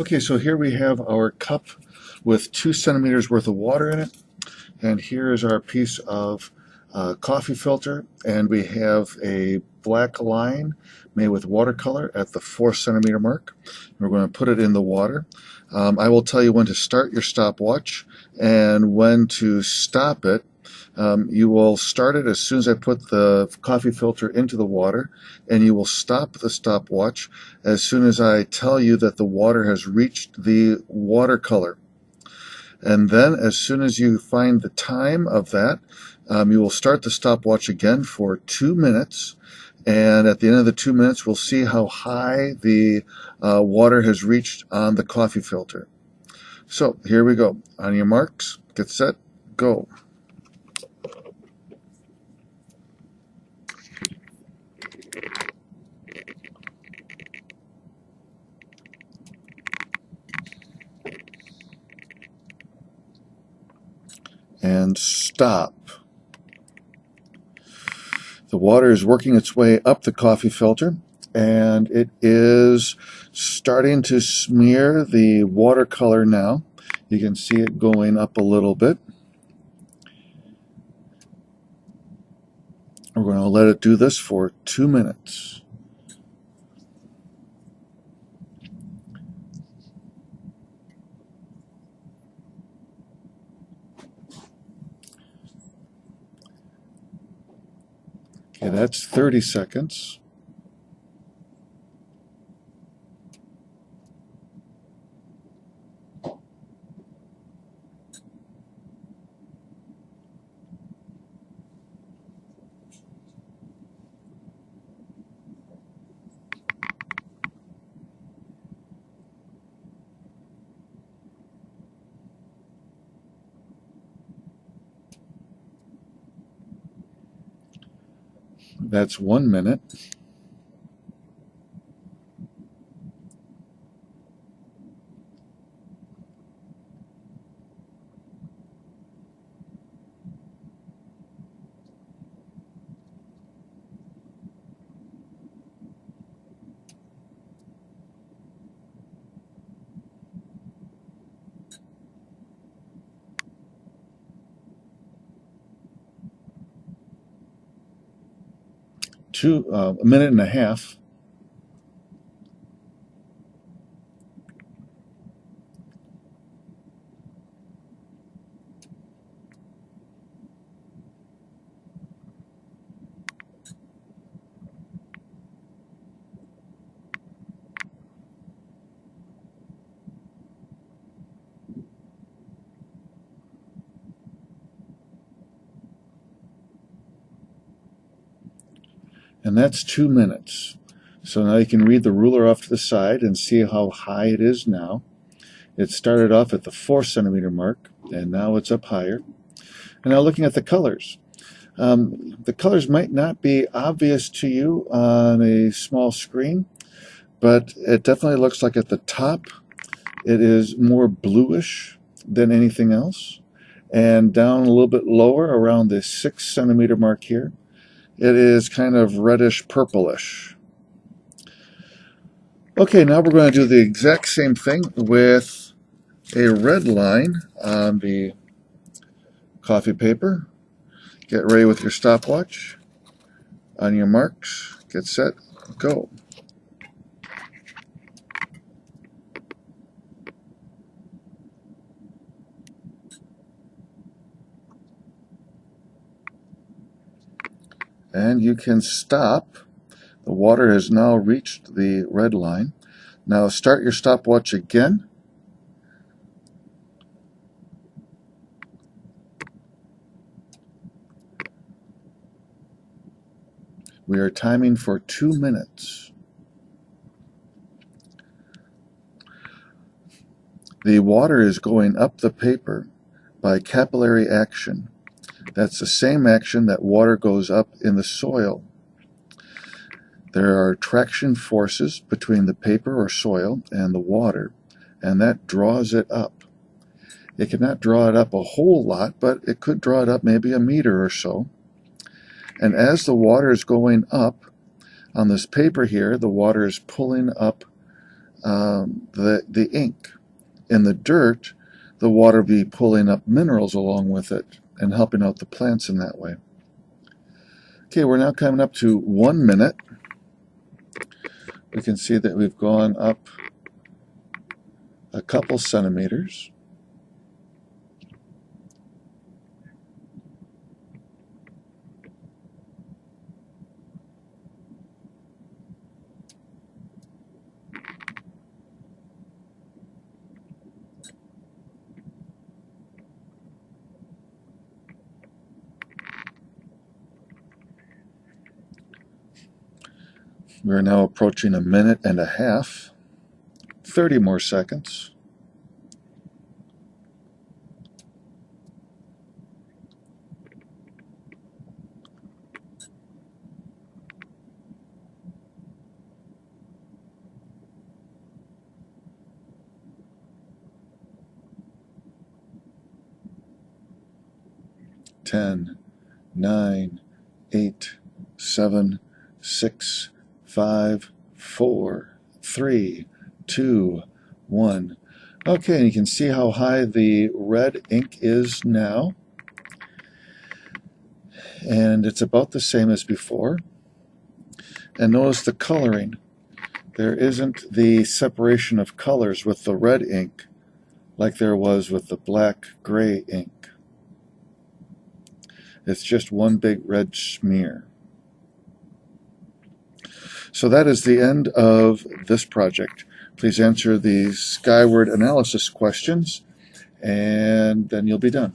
Okay, so here we have our cup with 2 centimeters worth of water in it, and here is our piece of coffee filter, and we have a black line made with watercolor at the 4 centimeter mark. We're going to put it in the water. I will tell you when to start your stopwatch and when to stop it. You will start it as soon as I put the coffee filter into the water, and you will stop the stopwatch as soon as I tell you that the water has reached the watercolor. And then as soon as you find the time of that, you will start the stopwatch again for 2 minutes. And at the end of the 2 minutes, we'll see how high the water has reached on the coffee filter. So here we go. On your marks, get set, go. And stop. The water is working its way up the coffee filter, and it is starting to smear the watercolor now. You can see it going up a little bit. We're going to let it do this for 2 minutes. Okay, that's 30 seconds. That's 1 minute. A minute and a half. And that's 2 minutes. So now you can read the ruler off to the side and see how high it is now. It started off at the 4 centimeter mark, and now it's up higher. And now looking at the colors. The colors might not be obvious to you on a small screen, but it definitely looks like at the top it is more bluish than anything else. And down a little bit lower around the 6 centimeter mark here, it is kind of reddish purplish. Okay, now we're going to do the exact same thing with a red line on the coffee paper. Get ready with your stopwatch. On your marks, get set, go. And you can stop. The water has now reached the red line. Now start your stopwatch again. We are timing for 2 minutes. The water is going up the paper by capillary action. That's the same action that water goes up in the soil. There are traction forces between the paper or soil and the water, and that draws it up. It cannot draw it up a whole lot, but it could draw it up maybe a meter or so. And as the water is going up on this paper here, the water is pulling up the ink. In the dirt, the water will be pulling up minerals along with it and helping out the plants in that way. Okay, we're now coming up to 1 minute. We can see that we've gone up a couple centimeters. We're now approaching 1.5 minutes, 30 more seconds. Ten, 9, 8, 7, 6, 5, 4, 3, 2, 1. Okay, and you can see how high the red ink is now. And it's about the same as before. And notice the coloring. There isn't the separation of colors with the red ink like there was with the black-gray ink. It's just one big red smear. So that is the end of this project. Please answer the skyward analysis questions, and then you'll be done.